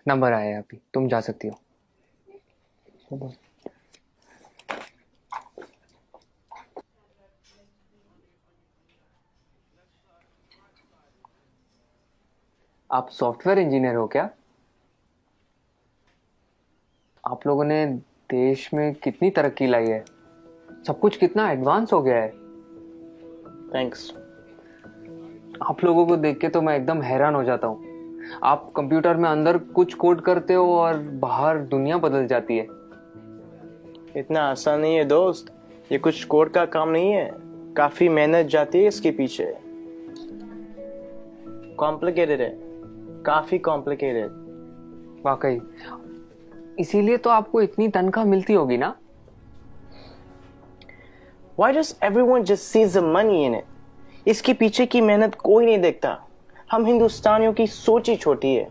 Number आया है अभी, तुम जा सकती हो। आप सॉफ्टवेयर इंजीनियर हो क्या? आप लोगों ने देश में कितनी तरक्की लाई है, सब कुछ कितना एडवांस हो गया है। थैंक्स। आप लोगों को देख के तो मैं एकदम हैरान हो जाता हूँ। आप कंप्यूटर में अंदर कुछ कोड करते हो और बाहर दुनिया बदल जाती है। इतना आसान नहीं है दोस्त, ये कुछ कोड का काम नहीं है, काफी मेहनत जाती है इसके पीछे। कॉम्प्लिकेटेड है, काफी कॉम्प्लिकेटेड। वाकई, इसीलिए तो आपको इतनी तनख्वाह मिलती होगी ना। Why does everyone just sees the money in it? इसके पीछे की मेहनत कोई नहीं देखता। हम हिंदुस्तानियों की सोच ही छोटी है।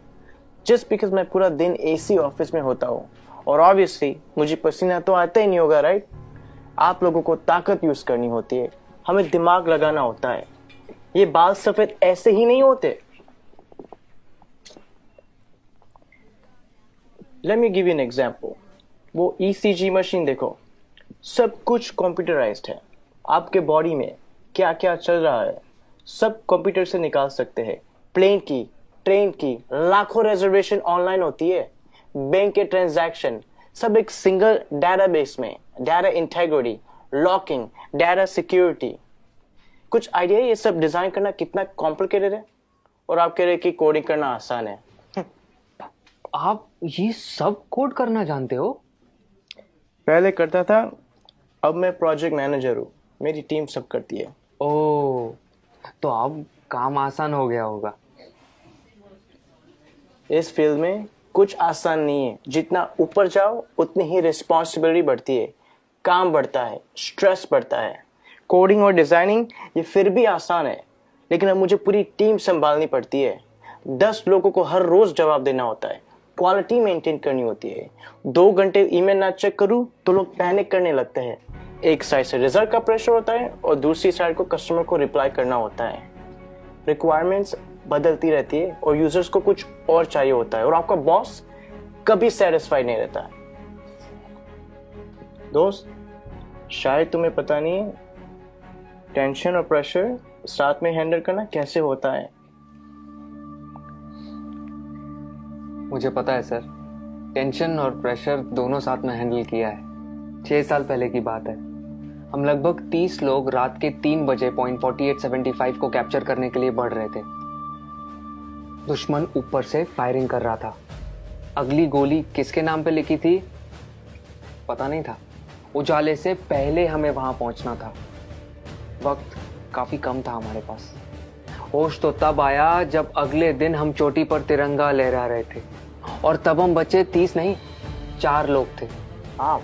जस्ट बिकॉज मैं पूरा दिन एसी ऑफिस में होता हूँ और ऑब्वियसली मुझे पसीना तो आता ही नहीं होगा, राइट? आप लोगों को ताकत यूज करनी होती है, हमें दिमाग लगाना होता है। ये बाल सफेद ऐसे ही नहीं होते। Let me give you an example. वो ईसीजी मशीन देखो, सब कुछ कंप्यूटराइज्ड है। आपके बॉडी में क्या क्या चल रहा है सब कंप्यूटर से निकाल सकते हैं। प्लेन की, ट्रेन की, लाखों रिजर्वेशन ऑनलाइन होती है। बैंक के ट्रांजैक्शन सब एक सिंगल डेटाबेस में। Data integrity, locking, data security. कुछ आइडिया ये सब डिजाइन करना कितना कॉम्प्लिकेटेड है? और आप कह रहे कि कोडिंग करना आसान है। आप ये सब कोड करना जानते हो? पहले करता था, अब मैं प्रोजेक्ट मैनेजर हूँ, मेरी टीम सब करती है। ओह, तो अब काम आसान हो गया होगा। इस फील्ड में कुछ आसान नहीं है, जितना ऊपर जाओ उतनी ही रिस्पॉन्सिबिलिटी बढ़ती है, काम बढ़ता है, स्ट्रेस बढ़ता है। कोडिंग और डिजाइनिंग ये फिर भी आसान है, लेकिन अब मुझे पूरी टीम संभालनी पड़ती है। 10 लोगों को हर रोज जवाब देना होता है, क्वालिटी मेंटेन करनी होती है। 2 घंटे ईमेल ना चेक करूं तो लोग पैनिक करने लगते हैं। एक साइड से रिजल्ट का प्रेशर होता है और दूसरी साइड को कस्टमर को रिप्लाई करना होता है। रिक्वायरमेंट्स बदलती रहती है और यूजर्स को कुछ और चाहिए होता है, और आपका बॉस कभी सेटिस्फाइड नहीं रहता है। दोस्त, शायद तुम्हें पता नहीं है टेंशन और प्रेशर साथ में हैंडल करना कैसे होता है। मुझे पता है सर, टेंशन और प्रेशर दोनों साथ में हैंडल किया है। 6 साल पहले की बात है। हम लगभग 30 लोग रात के 3 बजे पॉइंट 4875 को कैप्चर करने के लिए बढ़ रहे थे। दुश्मन ऊपर से फायरिंग कर रहा था। अगली गोली किसके नाम पे लिखी थी पता नहीं था। उजाले से पहले हमें वहां पहुंचना था। वक्त काफी कम था हमारे पास। होश तो तब आया जब अगले दिन हम चोटी पर तिरंगा लहरा रहे थे, और तब हम बचे 30 नहीं, 4 लोग थे। आप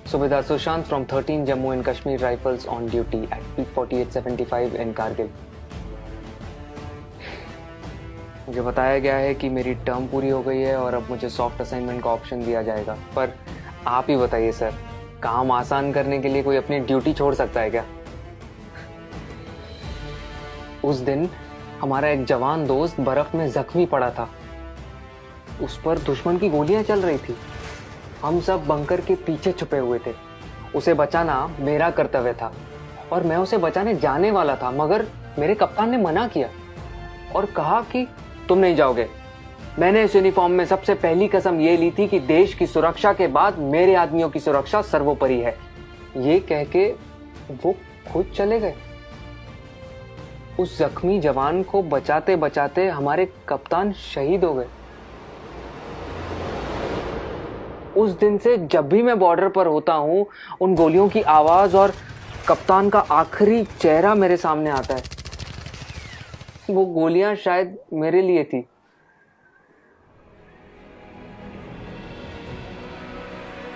सुबेदार Sushant from 13 Jammu and Kashmir rifles on duty at peak 4875 in Kargil. मुझे बताया गया है कि मेरी टर्म पूरी हो गई है और अब मुझे सॉफ्ट असाइनमेंट का ऑप्शन दिया जाएगा। पर आप ही बताइए सर, काम आसान करने के लिए कोई अपनी ड्यूटी छोड़ सकता है क्या? उस दिन हमारा एक जवान दोस्त बर्फ में जख्मी पड़ा था। उस पर दुश्मन की गोलियां चल रही थी। हम सब बंकर के पीछे छुपे हुए थे। उसे बचाना मेरा कर्तव्य था और मैं उसे बचाने जाने वाला था, मगर मेरे कप्तान ने मना किया और कहा कि तुम नहीं जाओगे। मैंने इस यूनिफॉर्म में सबसे पहली कसम ये ली थी कि देश की सुरक्षा के बाद मेरे आदमियों की सुरक्षा सर्वोपरि है। ये कह के वो खुद चले गए। उस जख्मी जवान को बचाते बचाते हमारे कप्तान शहीद हो गए। उस दिन से जब भी मैं बॉर्डर पर होता हूं, उन गोलियों की आवाज और कप्तान का आखिरी चेहरा मेरे सामने आता है। वो गोलियां शायद मेरे लिए थी।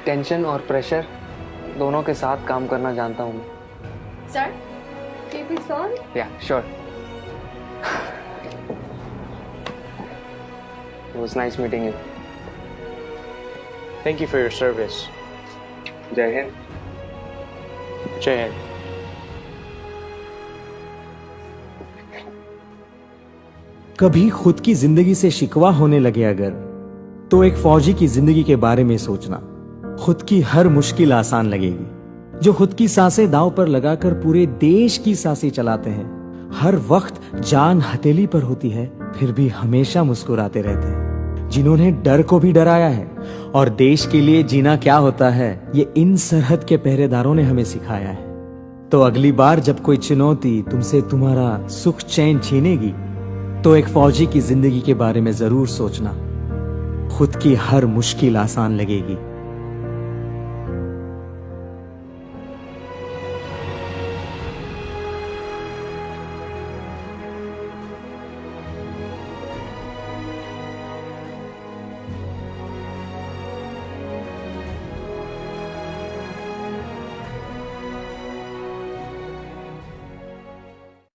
टेंशन और प्रेशर दोनों के साथ काम करना जानता हूं मैं। Sir, can you please go on? Yeah, sure. It was nice meeting you. Thank you for your service. जय हिंद। जय हिंद। कभी खुद की जिंदगी से शिकवा होने लगे अगर, तो एक फौजी की जिंदगी के बारे में सोचना। खुद की हर मुश्किल आसान लगेगी। जो खुद की सांसें दांव पर लगाकर पूरे देश की सांसें चलाते हैं, हर वक्त जान हथेली पर होती है, फिर भी हमेशा मुस्कुराते रहते हैं। जिन्होंने डर को भी डराया है और देश के लिए जीना क्या होता है, ये इन सरहद के पहरेदारों ने हमें सिखाया है। तो अगली बार जब कोई चुनौती तुमसे तुम्हारा सुख चैन छीनेगी, तो एक फौजी की जिंदगी के बारे में जरूर सोचना। खुद की हर मुश्किल आसान लगेगी।